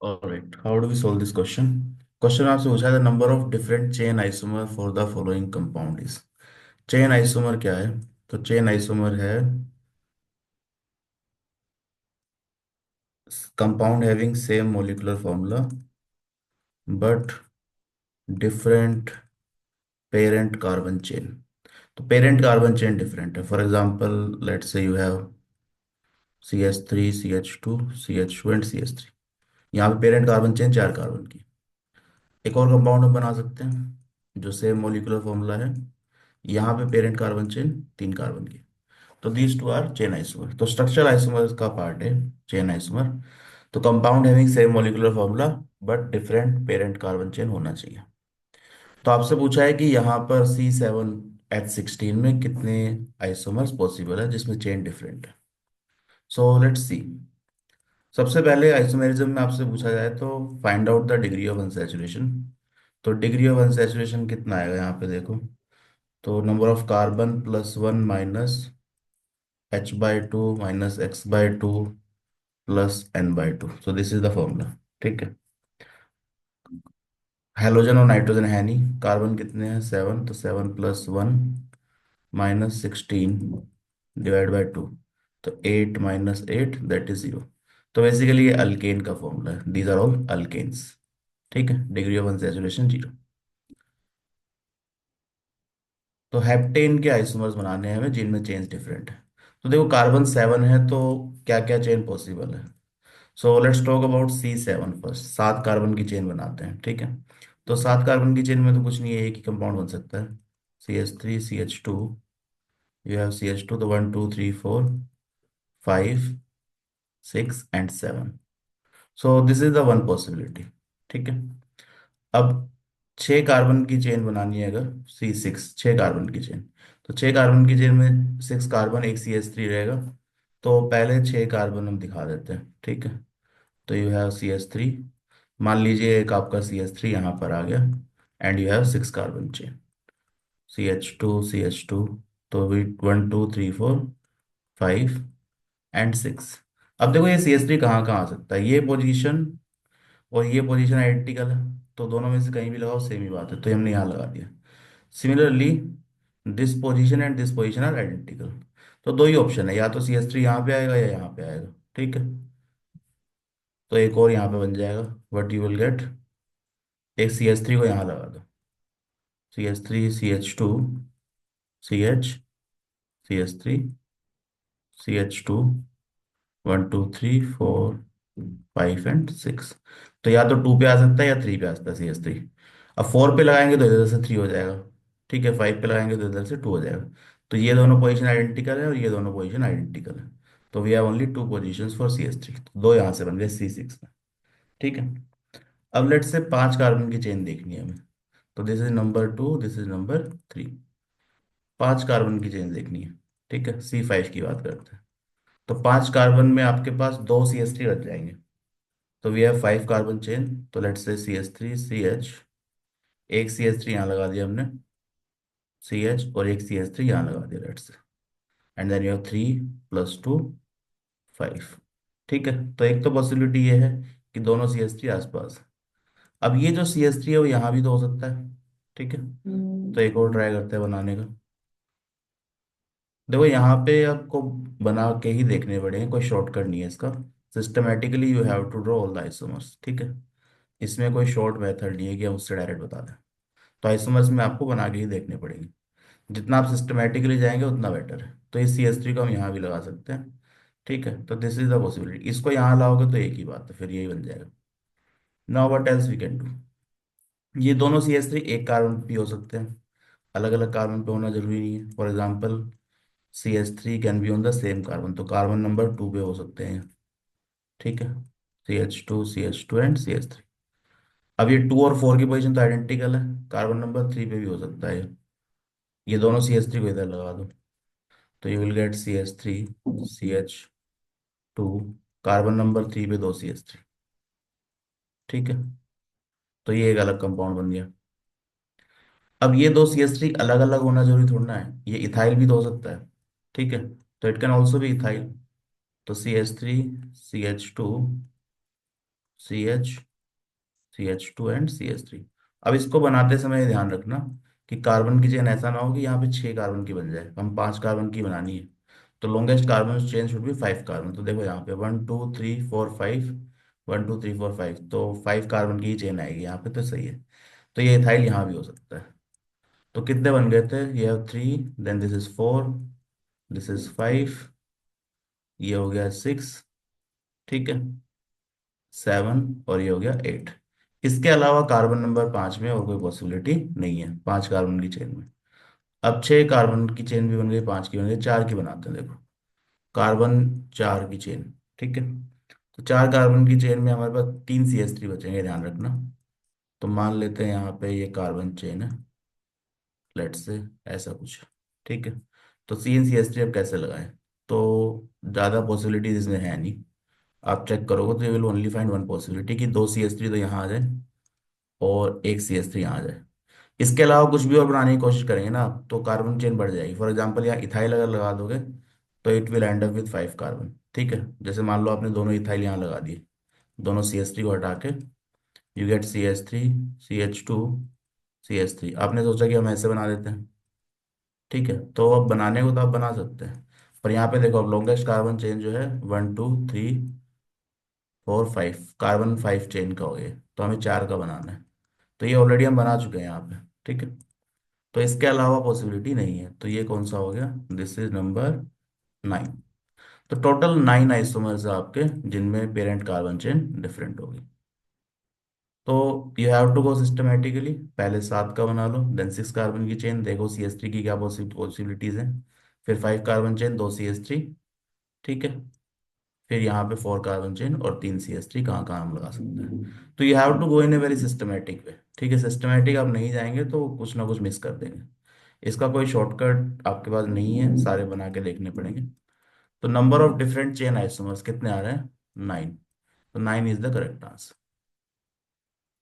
Alright, how do we solve this question? Question आपसे पूछा था number of different chain isomer for the following compound is. Chain isomer क्या है? तो chain isomer है compound having same molecular formula but different parent carbon chain. तो parent carbon chain different है। For example, let's say you have CH3 CH2 CH2 and CH3। यहाँ पे parent carbon chain 4 carbon की। एक और compound हम बना सकते हैं जो सेम मोलिकुलर फॉर्मूला है। यहाँ पे पेरेंट कार्बन चेन 3 कार्बन की। तो these two are chain isomer. तो स्ट्रक्चरल आइसोमर का पार्ट है चेन आइसोमर। तो compound having same molecular formula but different parent carbon chain होना चाहिए। तो आपसे पूछा है कि यहाँ पर C7H16 में कितने आइसोमर्स पॉसिबल है जिसमें चेन डिफरेंट है। So let's see. सबसे पहले आइसोमेरिज्म में आपसे पूछा जाए तो find out the degree of unsaturation. तो डिग्री ऑफ अनसैचुरेशन कितना आएगा यहाँ पे देखो। तो number of carbon +1 minus H/2 minus X/2 plus N/2। So this is the formula. ठीक है। हेलोजन और नाइट्रोजन है नहीं। कार्बन कितने हैं? 7। तो 7+1 माइनस 16 डिवाइड बाई 2। तो 8 माइनस 8 दैट इज 0। तो बेसिकली ये अल्केन का फॉर्मूला है। These are all alkanes. ठीक है। Degree of unsaturation 0। तो हेप्टेन के आइसोमर्स बनाने हैं हमें जिनमें चेन्स डिफरेंट है। तो देखो कार्बन 7 है तो क्या क्या चेन पॉसिबल है। So let's talk about C7 first. 7 carbon की चेन बनाते हैं। ठीक है। तो 7 कार्बन की चेन में तो कुछ नहीं है, एक ही कंपाउंड बन सकता है। CH3 CH2। You have CH2 तो 1 2 3 4 5 6 and 7। So this is the one possibility. ठीक है। अब 6 कार्बन की चेन बनानी है अगर C6 6 कार्बन की चेन। तो 6 कार्बन की चेन में 6 कार्बन एक CH3 रहेगा। तो पहले 6 कार्बन हम दिखा देते हैं। ठीक है। तो यू हैव CH3। मान लीजिए एक आपका CH3 यहाँ पर आ गया and you have 6 carbon chain CH2 CH2। तो वी 1 2 3 4 5 एंड 6। अब देखो ये CH3 कहाँ कहाँ आ सकता है। ये पोजीशन और ये पोजीशन आइडेंटिकल है। तो दोनों में से कहीं भी लगाओ सेम ही बात है, तो हमने यहाँ लगा दिया। Similarly this position and this position are identical. तो दो ही ऑप्शन है, या तो CH3 यहाँ पे आएगा या यहाँ पे आएगा। ठीक है। तो एक और यहाँ पे बन जाएगा। वट यू विल गेट, एक CH3 को यहाँ लगा दो। CH3 CH2 CH CH3 CH2 1 2 3 4 5 and 6। तो या तो 2 पे आ सकता है या 3 पे आ सकता है CH3। अब 4 पे लगाएंगे तो इधर से 3 हो जाएगा। ठीक है। 5 पे लगाएंगे तो इधर से 2 हो जाएगा। तो ये दोनों पोजीशन आइडेंटिकल है और ये दोनों पोजीशन आइडेंटिकल है। तो we have only 2 positions for CH3। दो यहाँ से बन गए C6 में। ठीक है। अब लेट से 5 कार्बन की चेन देखनी है हमें। तो this is number 2, this is number 3। 5 carbon की चेन देखनी है। ठीक है। C5 की बात करते हैं। तो 5 कार्बन में आपके पास दो CH3 बच जाएंगे। तो वी हैव 5 कार्बन चेन। तो लेट्स से CH3 CH। एक CH3 यहाँ लगा दिया हमने। CH और एक CH3 यहाँ लगा दिया let's say. And then you have 3 + 2 5। ठीक है। तो एक तो पॉसिबिलिटी ये है कि दोनों CH3 आसपास है। अब ये जो CH3 है वो यहाँ भी तो हो सकता है। ठीक है। तो एक और ट्राई करते हैं बनाने का। देखो यहाँ पे आपको बना के ही देखने पड़ेंगे, कोई शॉर्टकट नहीं है इसका। Systematically you have to draw all the isomers. ठीक है। इसमें कोई शॉर्ट मेथड नहीं है कि हम उससे डायरेक्ट बता दें। तो आइसोमर्स में आपको बना के ही देखने पड़ेंगे। जितना आप सिस्टमेटिकली जाएंगे उतना बेटर है। तो इस CH3 को हम यहाँ भी लगा सकते हैं। ठीक है। तो दिस इज द पॉसिबिलिटी। इसको यहाँ लाओगे तो एक ही बात है, फिर यही बन जाएगा। Now what else we can do. ये दोनों CH3 एक कार्बन भी हो सकते हैं, अलग अलग कार्बन पे होना जरूरी नहीं है। For example CH3 can be on the same carbon, तो कार्बन नंबर 2 पे हो सकते हैं। ठीक है। CH2 and CH3। अब ये 2 और 4 की पोजीशन तो आइडेंटिकल है। कार्बन नंबर 3 पे भी हो सकता है। ये दोनों CH3 को इधर लगा दो। तो you will get CH3 CH2। Carbon number 3 पे दो CH3। ठीक है। तो ये एक अलग कंपाउंड बन गया। अब ये दो CH3 अलग अलग होना जरूरी थोड़ा ना है, ये इथाइल भी तो हो सकता है। ठीक है। तो इट कैन ऑल्सो भी इथाइल। तो CH3 CH2 CH2 and CH3। अब इसको बनाते समय ध्यान रखना कि कार्बन की चेन ऐसा ना हो कि यहाँ पे 6 कार्बन की बन जाए, हम 5 कार्बन की बनानी है। तो लॉन्गेस्ट कार्बन चेन शुड भी 5 कार्बन। तो देखो यहाँ पे 1 2 3 4 5, 1 2 3 4 5, तो 5 कार्बन की ही चेन आएगी यहाँ पे, तो सही है। तो ये इथाइल यहाँ भी हो सकता है। तो कितने बन गए थे, ये 3, then this is 4, this is 5, ये हो गया 6, ठीक है, 7, और ये हो गया 8। इसके अलावा कार्बन नंबर 5 में और कोई पॉसिबिलिटी नहीं है 5 कार्बन की चेन में। अब 6 कार्बन की चेन भी बन गई, 5 की बन गई, 4 की बनाते हैं देखो। कार्बन 4 की चेन, ठीक है। तो 4 कार्बन की चेन में हमारे पास 3 CH3 बचेंगे, ध्यान रखना। तो मान लेते हैं यहाँ पे ये कार्बन चेन है, लेट से ऐसा कुछ, ठीक है। तो CN CH3 अब कैसे लगाएं? तो ज़्यादा पॉसिबिलिटीज इसमें है नहीं। आप चेक करोगे तो you will only find one possibility कि 2 CH3 तो यहाँ आ जाए और 1 CH3 यहाँ आ जाए। इसके अलावा कुछ भी और बनाने की कोशिश करेंगे ना आप, तो कार्बन चेन बढ़ जाएगी। फॉर एग्जांपल यहाँ इथाइल अगर लगा दोगे तो it will and up with 5 carbon, ठीक है। जैसे मान लो आपने दोनों इथाइल यहाँ लगा दिए, दोनों CH3 को हटा के, you get CH3, CH2, CH3। आपने सोचा कि हम ऐसे बना देते हैं, ठीक है। तो अब बनाने को तो आप बना सकते हैं, पर यहाँ पे देखो अब लॉन्गेस्ट कार्बन चेन जो है 1 2 3 4 5, कार्बन 5 चेन का हो गया, तो हमें 4 का बनाना है। तो ये ऑलरेडी हम बना चुके हैं यहाँ पे, ठीक है। तो इसके अलावा पॉसिबिलिटी नहीं है, तो ये कौन सा हो गया, दिस इज नंबर 9। तो टोटल 9 आइसोमर्स है आपके जिनमें पेरेंट कार्बन चेन डिफरेंट होगी। तो you have to go systematically, पहले 7 का बना लो, देन 6 कार्बन की चेन, देखो CH3 की क्या पॉसिबिलिटीज हैं। फिर 5 कार्बन चेन, 2 CH3, ठीक है। फिर यहाँ पे 4 कार्बन चेन और 3 CH3 कहाँ कहाँ हम लगा सकते हैं। तो you have to go in a very systematic way, ठीक है। सिस्टमेटिक आप नहीं जाएंगे तो कुछ ना कुछ मिस कर देंगे। इसका कोई शॉर्टकट आपके पास नहीं है, सारे बना के देखने पड़ेंगे। तो number of different chain isomers कितने आ रहे हैं, 9। तो 9 इज द करेक्ट आंसर।